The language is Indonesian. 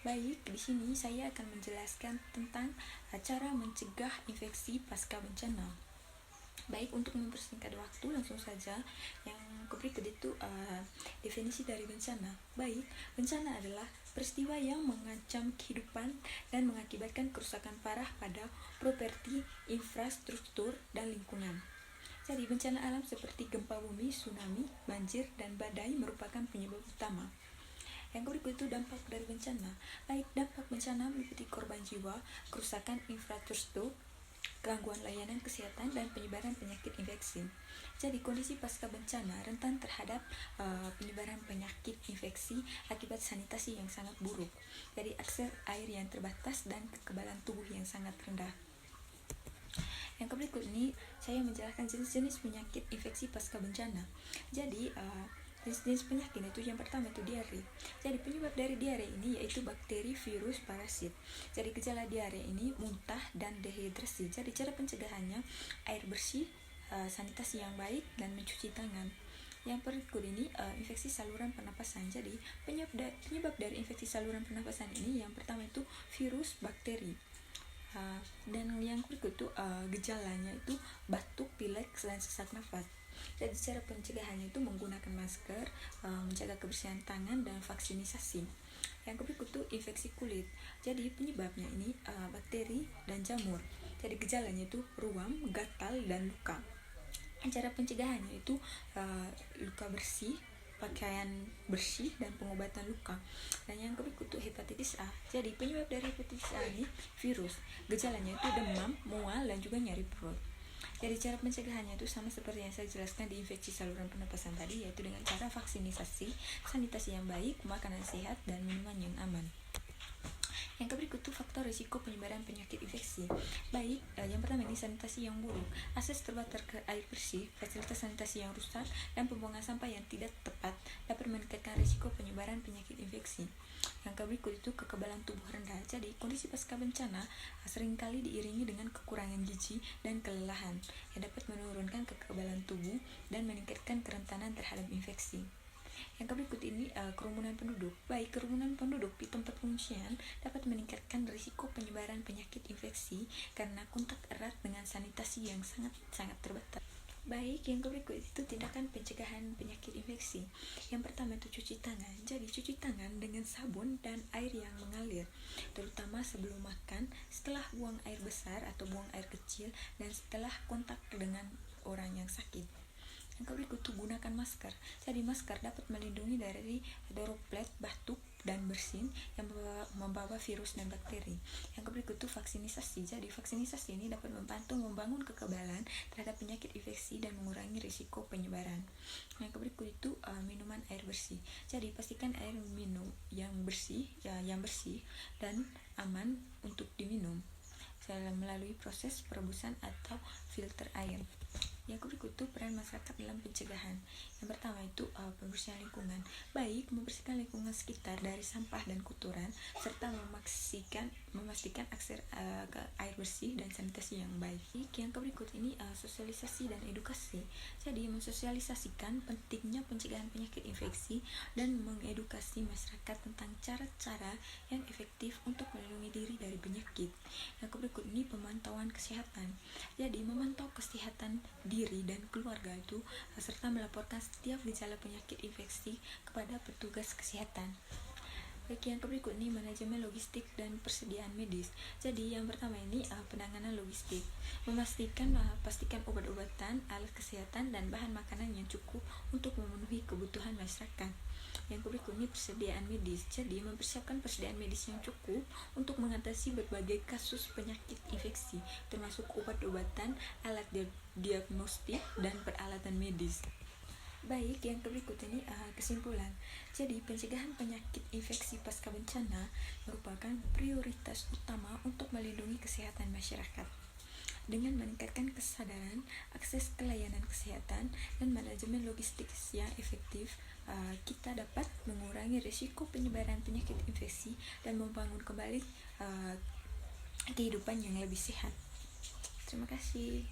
Baik, di sini saya akan menjelaskan tentang cara mencegah infeksi pasca bencana. Baik, untuk mempersingkat waktu, langsung saja yang berikut itu definisi dari bencana. Baik, bencana adalah peristiwa yang mengancam kehidupan dan mengakibatkan kerusakan parah pada properti, infrastruktur, dan lingkungan. Jadi, bencana alam seperti gempa bumi, tsunami, banjir, dan badai merupakan penyebab utama. Yang berikut itu dampak dari bencana. Baik, dampak bencana meliputi korban jiwa, kerusakan infrastruktur, gangguan layanan kesehatan, dan penyebaran penyakit infeksi. Jadi, kondisi pasca bencana rentan terhadap penyebaran penyakit infeksi akibat sanitasi yang sangat buruk. Jadi, akses air yang terbatas dan kekebalan tubuh yang sangat rendah. Yang berikut ini saya menjelaskan jenis-jenis penyakit infeksi pasca bencana. Jadi, jenis-jenis penyakit itu yang pertama itu diare. Jadi penyebab dari diare ini yaitu bakteri, virus, parasit. Jadi gejala diare ini muntah dan dehidrasi. Jadi cara pencegahannya air bersih, sanitasi yang baik, dan mencuci tangan. Yang berikut ini infeksi saluran pernapasan. Jadi penyebab dari infeksi saluran pernapasan ini yang pertama itu virus, bakteri. Dan yang berikut itu gejalanya itu batuk, pilek, dan sesak nafas. Jadi cara pencegahannya itu menggunakan masker, menjaga kebersihan tangan, dan vaksinasi. Yang berikut itu infeksi kulit. Jadi penyebabnya ini bakteri dan jamur. Jadi gejalanya itu ruam, gatal, dan luka. Cara pencegahannya itu luka bersih, pakaian bersih, dan pengobatan luka. Dan yang berikut itu hepatitis A. Jadi penyebab dari hepatitis A ini virus. Gejalanya itu demam, mual, dan juga nyeri perut. Jadi cara pencegahannya itu sama seperti yang saya jelaskan di infeksi saluran pernapasan tadi, yaitu dengan cara vaksinasi, sanitasi yang baik, makanan sehat, dan minuman yang aman. Yang berikut itu faktor risiko penyebaran penyakit infeksi. Baik, yang pertama ini sanitasi yang buruk, akses terbatas ke air bersih, fasilitas sanitasi yang rusak, dan pembuangan sampah yang tidak tepat dapat meningkatkan risiko penyebaran penyakit infeksi. Yang berikut itu kekebalan tubuh rendah. Jadi kondisi pasca bencana seringkali diiringi dengan kekurangan gizi dan kelelahan yang dapat menurunkan kekebalan tubuh dan meningkatkan kerentanan terhadap infeksi. Yang berikut ini kerumunan penduduk. Baik, kerumunan penduduk di tempat pengungsian dapat meningkatkan risiko penyebaran penyakit infeksi karena kontak erat dengan sanitasi yang sangat terbatas. Baik, yang berikut itu tindakan pencegahan penyakit infeksi. Yang pertama itu cuci tangan. Jadi cuci tangan dengan sabun dan air yang mengalir, terutama sebelum makan, setelah buang air besar atau buang air kecil, dan setelah kontak dengan orang yang sakit. Yang berikut itu gunakan masker. Jadi masker dapat melindungi dari droplet batuk dan bersin yang membawa virus dan bakteri. Yang berikut itu vaksinasi. Jadi vaksinasi ini dapat membantu membangun kekebalan terhadap penyakit infeksi dan mengurangi risiko penyebaran. Yang berikut itu minuman air bersih. Jadi pastikan air minum yang bersih dan aman untuk diminum melalui proses perebusan atau filter air. Yang berikut itu peran masyarakat dalam pencegahan. Yang pertama itu pembersihan lingkungan. Baik, membersihkan lingkungan sekitar dari sampah dan kotoran serta memastikan akses ke air bersih dan sanitasi yang baik. Yang berikut ini sosialisasi dan edukasi. Jadi mensosialisasikan pentingnya pencegahan penyakit infeksi dan mengedukasi masyarakat tentang cara-cara yang efektif untuk melindungi diri dari penyakit. Yang berikut ini pemantauan kesehatan. Jadi memantau kesehatan diri dan keluarga itu serta melaporkan setiap gejala penyakit infeksi kepada petugas kesehatan. Baik, yang berikut ini manajemen logistik dan persediaan medis. Jadi yang pertama ini penanganan logistik. Pastikan obat-obatan, alat kesehatan, dan bahan makanan yang cukup untuk memenuhi kebutuhan masyarakat. Yang berikut ini persediaan medis. Jadi mempersiapkan persediaan medis yang cukup untuk mengatasi berbagai kasus penyakit infeksi, termasuk obat-obatan, alat diagnostik, dan peralatan medis. Baik, yang berikut ini kesimpulan. Jadi pencegahan penyakit infeksi pasca bencana merupakan prioritas utama untuk melindungi kesehatan masyarakat. Dengan meningkatkan kesadaran, akses ke layanan kesehatan, dan manajemen logistik yang efektif, kita dapat mengurangi risiko penyebaran penyakit infeksi dan membangun kembali kehidupan yang lebih sehat. Terima kasih.